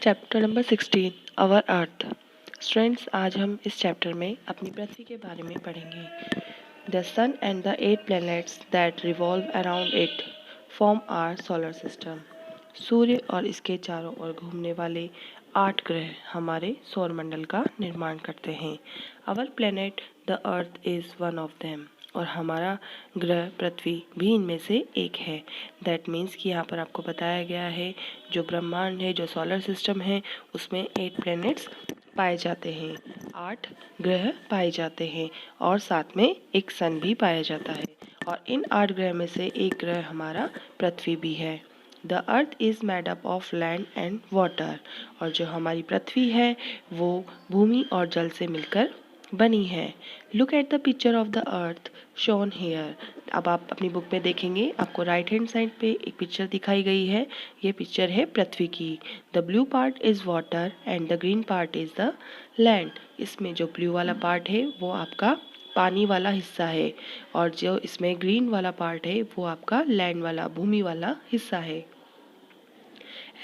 Chapter number 16 our earth. Students, आज हम इस चैप्टर में अपनी पृथ्वी के बारे में पढ़ेंगे। The sun and the 8 planets that revolve around it form our solar system. सूर्य और इसके चारों ओर घूमने वाले 8 ग्रह हमारे सौरमंडल का निर्माण करते हैं। Our planet the earth is one of them. और हमारा ग्रह पृथ्वी भी इनमें से एक है। दैट मीन्स कि यहाँ पर आपको बताया गया है जो ब्रह्मांड है, जो सोलर सिस्टम है, उसमें 8 प्लैनेट्स पाए जाते हैं, 8 ग्रह पाए जाते हैं और साथ में एक सन भी पाया जाता है। और इन 8 ग्रह में से एक ग्रह हमारा पृथ्वी भी है। The earth is made up of land and water. और जो हमारी पृथ्वी है वो भूमि और जल से मिलकर बनी है। Look at the picture of the earth shown here. अब आप अपनी बुक में देखेंगे, आपको राइट हैंड साइड पे एक पिक्चर दिखाई गई है। ये पिक्चर है पृथ्वी की। The blue part is water and the green part is the land. इसमें जो ब्लू वाला पार्ट है वो आपका पानी वाला हिस्सा है और जो इसमें ग्रीन वाला पार्ट है वो आपका लैंड वाला, भूमि वाला हिस्सा है।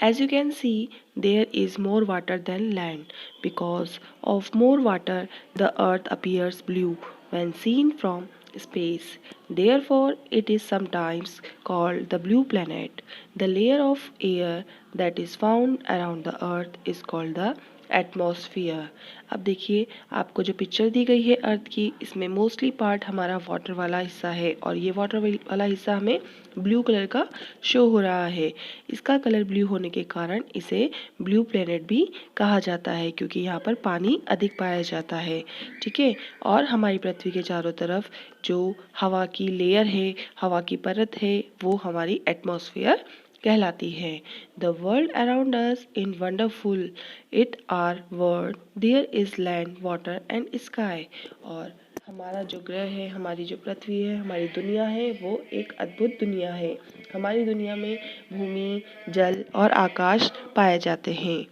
As you can see, there is more water than land. Because of more water, the earth appears blue when seen from space. Therefore, it is sometimes called the blue planet. The layer of air that is found around the earth is called the atmosphere. अब देखिए, आपको जो picture दी गई है अर्थ की, इसमें mostly part हमारा water वाला हिस्सा है और ये वाटर वाला हिस्सा हमें ब्लू कलर का शो हो रहा है। इसका कलर ब्लू होने के कारण इसे ब्लू प्लेनेट भी कहा जाता है क्योंकि यहाँ पर पानी अधिक पाया जाता है। ठीक है। और हमारी पृथ्वी के चारों तरफ जो हवा की लेयर है, हवा की परत है, वो हमारी एटमॉस्फेयर कहलाती है। The world around us in wonderful it are world there is land water and sky. और हमारा जो ग्रह है, हमारी जो पृथ्वी है, हमारी दुनिया है, वो एक अद्भुत दुनिया है। हमारी दुनिया में भूमि, जल और आकाश पाए जाते हैं।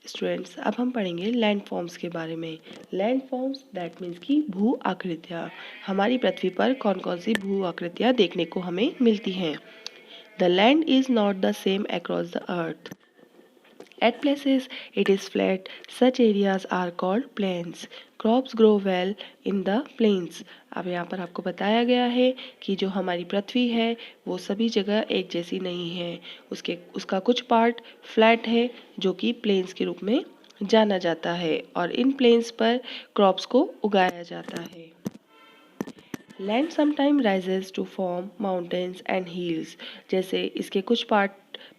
स्टूडेंट्स, अब हम पढ़ेंगे लैंड फॉर्म्स के बारे में। लैंड फॉर्म्स दैट मीन्स की भू आकृतियाँ। हमारी पृथ्वी पर कौन कौन सी भू आकृतियाँ देखने को हमें मिलती हैं। The land is not the same across the earth. At places it is flat. Such areas are called plains. Crops grow well in the plains. अब यहाँ पर आपको बताया गया है कि जो हमारी पृथ्वी है वो सभी जगह एक जैसी नहीं है। उसका कुछ पार्ट फ्लैट है जो कि प्लेन्स के रूप में जाना जाता है और इन प्लेन्स पर क्रॉप्स को उगाया जाता है। Land sometime rises to form mountains and hills. जैसे इसके कुछ पार्ट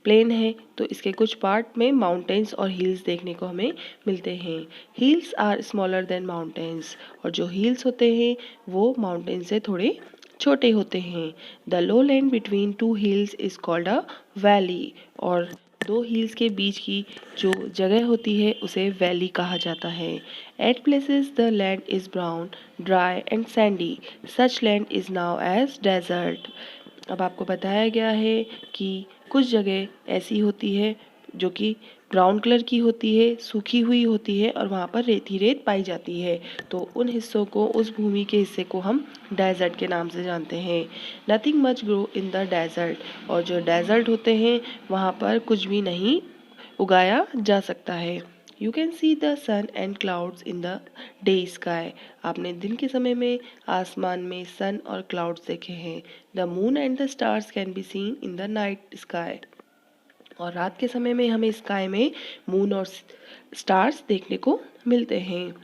प्लेन है तो इसके कुछ पार्ट में माउंटेन्स और हिल्स देखने को हमें मिलते हैं। Hills are smaller than mountains. और जो हिल्स होते हैं वो माउंटेन से थोड़े छोटे होते हैं। The low land between two hills is called a valley. और दो हिल्स के बीच की जो जगह होती है उसे वैली कहा जाता है। At places the land is brown, dry and sandy. Such land is now as desert. अब आपको बताया गया है कि कुछ जगह ऐसी होती है जो कि ब्राउन कलर की होती है, सूखी हुई होती है और वहाँ पर रेत ही रेत पाई जाती है। तो उन हिस्सों को, उस भूमि के हिस्से को हम डेजर्ट के नाम से जानते हैं। Nothing much grow in the desert. और जो डेजर्ट होते हैं वहाँ पर कुछ भी नहीं उगाया जा सकता है। You can see the sun and clouds in the day sky. आपने दिन के समय में आसमान में सन और क्लाउड्स देखे हैं। The moon and the stars can be seen in the night sky. और रात के समय में हमें स्काई में मून और स्टार्स देखने को मिलते हैं।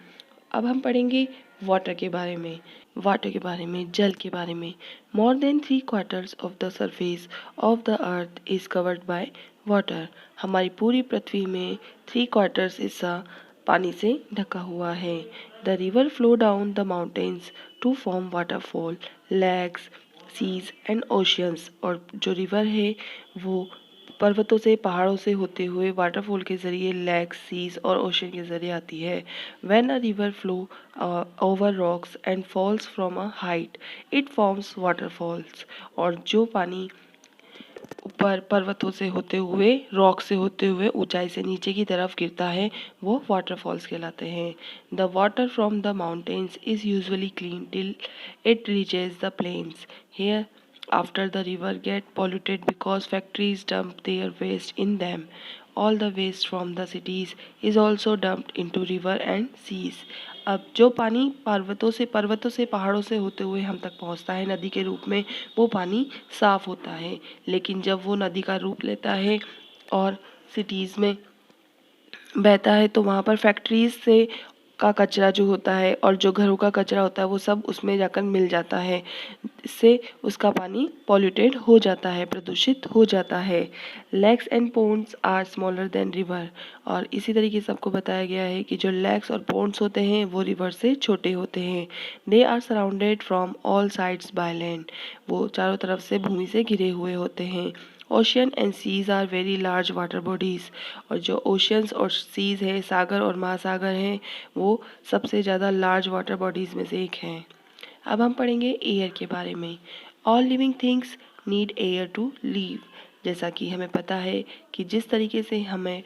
अब हम पढ़ेंगे वाटर के बारे में। वाटर के बारे में, जल के बारे में। More than 3/4 of the surface of the earth is covered by water. हमारी पूरी पृथ्वी में 3/4 हिस्सा पानी से ढका हुआ है। The river flow down the mountains to form waterfall, lakes, seas and oceans. और जो रिवर है वो पर्वतों से, पहाड़ों से होते हुए वाटरफॉल के जरिए लेक्स, सीज और ओशन के जरिए आती है। When a river flow over rocks and falls from a height it forms waterfalls. और जो पानी ऊपर पर्वतों से होते हुए, रॉक से होते हुए ऊंचाई से नीचे की तरफ गिरता है वो वाटरफॉल्स कहलाते हैं। The water from the mountains is usually clean till it reaches the plains. Here after the river get polluted because factories dump their waste in them। all the waste from the cities is also dumped into river and seas. अब जो पानी पर्वतों से पहाड़ों से होते हुए हम तक पहुंचता है नदी के रूप में, वो पानी साफ होता है। लेकिन जब वो नदी का रूप लेता है और सिटीज़ में बहता है तो वहाँ पर फैक्ट्रीज से का कचरा जो होता है और जो घरों का कचरा होता है वो सब उसमें जाकर मिल जाता है। इससे उसका पानी पॉल्यूटेड हो जाता है, प्रदूषित हो जाता है। Lakes and ponds are smaller than river, और इसी तरीके से आपको बताया गया है कि जो लेक्स और पोन्ड्स होते हैं वो रिवर से छोटे होते हैं। They are surrounded from all sides by land, वो चारों तरफ से भूमि से घिरे हुए होते हैं। Ocean and seas are very large water bodies, और जो ओशियंस और सीज़ है, सागर और महासागर हैं, वो सबसे ज़्यादा लार्ज वाटर बॉडीज़ में से एक हैं। अब हम पढ़ेंगे एयर के बारे में। All living things need air to live. जैसा कि हमें पता है कि जिस तरीके से हमें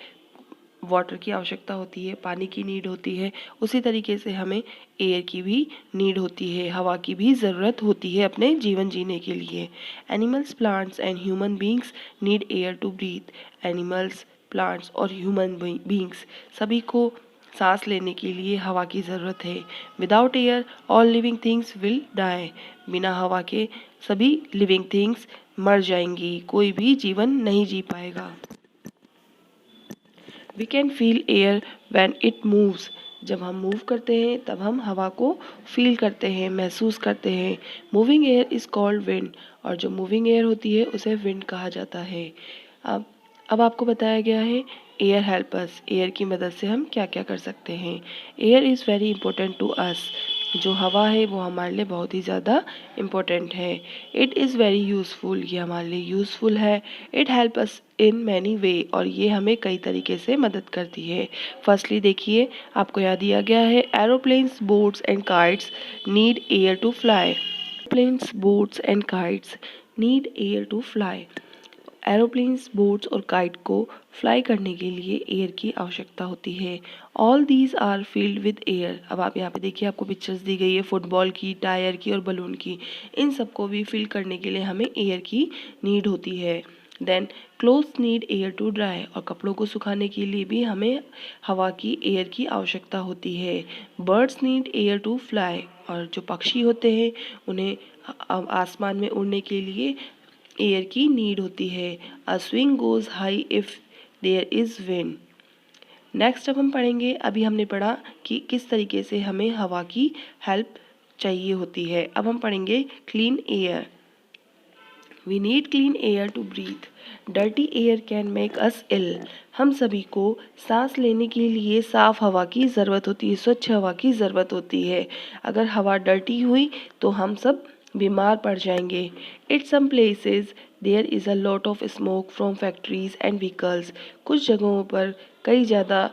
वाटर की आवश्यकता होती है, पानी की नीड होती है, उसी तरीके से हमें एयर की भी नीड होती है, हवा की भी ज़रूरत होती है अपने जीवन जीने के लिए। Animals, plants and human beings need air to breathe. Animals, plants और ह्यूमन बींग्स सभी को सांस लेने के लिए हवा की ज़रूरत है। Without air all living things will die. बिना हवा के सभी लिविंग थिंग्स मर जाएंगी, कोई भी जीवन नहीं जी पाएगा। We can feel air when it moves. जब हम मूव करते हैं तब हम हवा को फील करते हैं, महसूस करते हैं। Moving air is called wind, और जो मूविंग एयर होती है उसे विंड कहा जाता है। अब अब आपको बताया गया है एयर हेल्प अस, एयर की मदद से हम क्या क्या कर सकते हैं। Air is very important to us, जो हवा है वो हमारे लिए बहुत ही ज़्यादा इम्पोर्टेंट है। इट इज़ वेरी यूज़फुल, ये हमारे लिए यूज़फुल है। It help us in many way, और ये हमें कई तरीके से मदद करती है। फर्स्टली देखिए, आपको यहाँ दिया गया है aeroplanes, boats and kites need air to fly. Aeroplanes, boats and kites need air to fly. Aeroplanes, boats और काइट को फ्लाई करने के लिए एयर की आवश्यकता होती है। All these are filled with air. अब आप यहाँ पे देखिए, आपको पिक्चर्स दी गई है फुटबॉल की, टायर की और बलून की। इन सबको भी फिल करने के लिए हमें एयर की नीड होती है। Then clothes need air to dry, और कपड़ों को सुखाने के लिए भी हमें हवा की, एयर की आवश्यकता होती है। Birds need air to fly, और जो पक्षी होते हैं उन्हें आसमान में उड़ने के लिए एयर की नीड होती है। A swing goes high if there is wind. Next अब हम पढ़ेंगे, अभी हमने पढ़ा कि किस तरीके से हमें हवा की हेल्प चाहिए होती है। अब हम पढ़ेंगे clean air. We need clean air to breathe. Dirty air can make us ill. हम सभी को सांस लेने के लिए साफ हवा की ज़रूरत होती है, स्वच्छ हवा की ज़रूरत होती है। अगर हवा डर्टी हुई तो हम सब बीमार पड़ जाएंगे। At some places there is a lot of smoke from factories and vehicles. कुछ जगहों पर कई ज़्यादा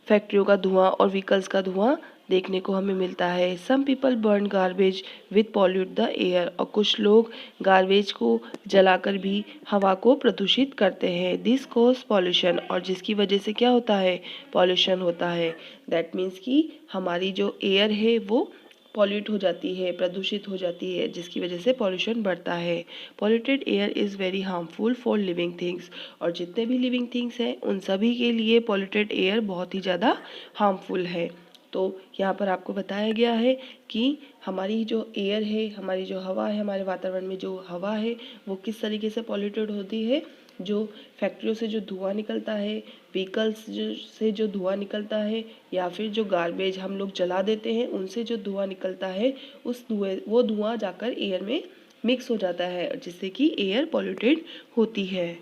फैक्ट्रियों का धुआं और व्हीकल्स का धुआं देखने को हमें मिलता है। Some people burn garbage with pollute the air, और कुछ लोग गार्बेज को जलाकर भी हवा को प्रदूषित करते हैं। दिस कॉज पॉल्यूशन, और जिसकी वजह से क्या होता है, पॉल्यूशन होता है। दैट मीन्स कि हमारी जो एयर है वो पॉल्यूट हो जाती है, प्रदूषित हो जाती है, जिसकी वजह से पॉल्यूशन बढ़ता है। Polluted air is very harmful for living things, और जितने भी लिविंग थिंग्स हैं उन सभी के लिए पॉल्यूटेड एयर बहुत ही ज़्यादा हार्मफुल है। तो यहाँ पर आपको बताया गया है कि हमारी जो एयर है, हमारी जो हवा है, हमारे वातावरण में जो हवा है वो किस तरीके से पॉल्यूटेड होती है। जो फैक्ट्रियों से जो धुआं निकलता है, व्हीकल्स से जो धुआं निकलता है, या फिर जो गार्बेज हम लोग जला देते हैं उनसे जो धुआं निकलता है, उस धुएं वो धुआं जाकर एयर में मिक्स हो जाता है, जिससे कि एयर पॉल्यूटेड होती है।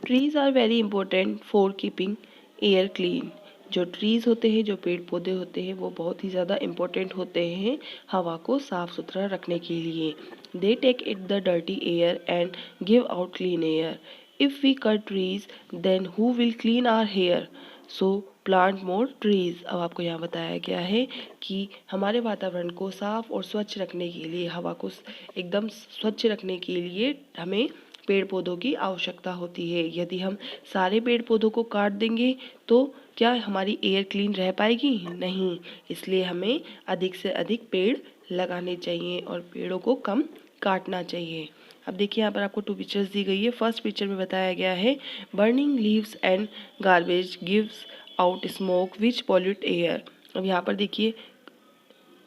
Trees are very important for keeping air clean. जो ट्रीज़ होते हैं, जो पेड़ पौधे होते हैं, वो बहुत ही ज़्यादा इम्पोर्टेंट होते हैं हवा को साफ़ सुथरा रखने के लिए। They take it the dirty air and give out clean air. If we cut trees then who will clean our air, so plant more trees. अब आपको यहाँ बताया गया है कि हमारे वातावरण को साफ और स्वच्छ रखने के लिए, हवा को एकदम स्वच्छ रखने के लिए हमें पेड़ पौधों की आवश्यकता होती है। यदि हम सारे पेड़ पौधों को काट देंगे तो क्या हमारी एयर क्लीन रह पाएगी? नहीं। इसलिए हमें अधिक से अधिक पेड़ लगाने चाहिए और पेड़ों को कम काटना चाहिए। अब देखिए यहाँ पर आपको 2 पिक्चर्स दी गई है। फर्स्ट पिक्चर में बताया गया है burning leaves and garbage gives out smoke which pollute air. अब यहाँ पर देखिए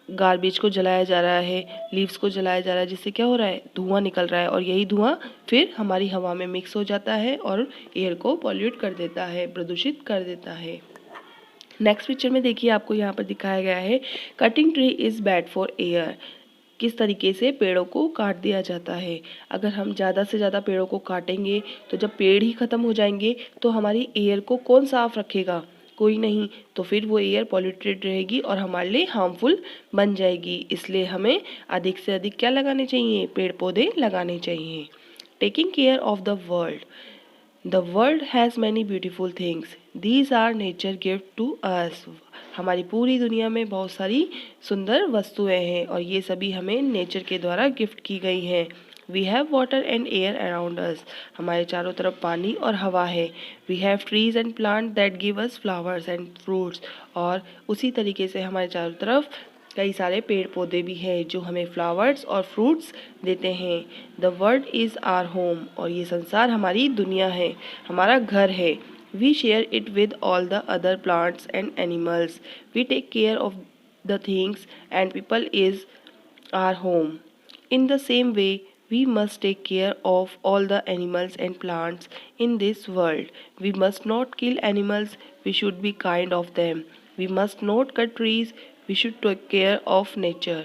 गार्बेज को जलाया जा रहा है, लीव्स को जलाया जा रहा है, जिससे क्या हो रहा है, धुआं निकल रहा है और यही धुआं फिर हमारी हवा में मिक्स हो जाता है और एयर को पॉल्यूट कर देता है, प्रदूषित कर देता है। नेक्स्ट पिक्चर में देखिए आपको यहाँ पर दिखाया गया है cutting tree is bad for air. किस तरीके से पेड़ों को काट दिया जाता है। अगर हम ज़्यादा से ज़्यादा पेड़ों को काटेंगे तो जब पेड़ ही ख़त्म हो जाएंगे तो हमारी एयर को कौन साफ रखेगा, कोई नहीं। तो फिर वो एयर पॉल्यूटेड रहेगी और हमारे लिए हार्मफुल बन जाएगी। इसलिए हमें अधिक से अधिक क्या लगाने चाहिए, पेड़ पौधे लगाने चाहिए। Taking care of the world. The world has many beautiful things. These are nature gift to us. हमारी पूरी दुनिया में बहुत सारी सुंदर वस्तुएं हैं और ये सभी हमें नेचर के द्वारा गिफ्ट की गई हैं। We have water and air around us. हमारे चारों तरफ पानी और हवा है। We have trees and plants that give us flowers and fruits. और उसी तरीके से हमारे चारों तरफ कई सारे पेड़ पौधे भी हैं जो हमें फ्लावर्स और फ्रूट्स देते हैं। The world is our home. और ये संसार हमारी दुनिया है, हमारा घर है। We share it with all the other plants and animals. We take care of the things and people is our home. In the same way, we must take care of all the animals and plants in this world. We must not kill animals, we should be kind of them. We must not cut trees, we should take care of nature.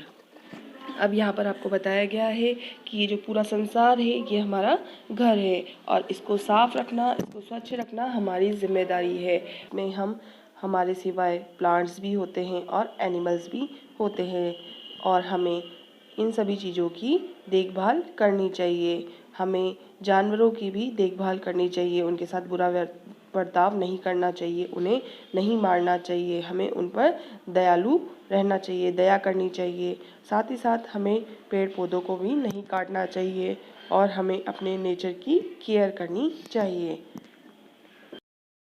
अब यहाँ पर आपको बताया गया है कि ये जो पूरा संसार है ये हमारा घर है और इसको साफ रखना, इसको स्वच्छ रखना हमारी जिम्मेदारी है। में हम हमारे सिवाय प्लांट्स भी होते हैं और एनिमल्स भी होते हैं और हमें इन सभी चीज़ों की देखभाल करनी चाहिए। हमें जानवरों की भी देखभाल करनी चाहिए, उनके साथ बुरा बर्ताव नहीं करना चाहिए, उन्हें नहीं मारना चाहिए, हमें उन पर दयालु रहना चाहिए, दया करनी चाहिए। साथ ही साथ हमें पेड़ पौधों को भी नहीं काटना चाहिए और हमें अपने नेचर की केयर करनी चाहिए।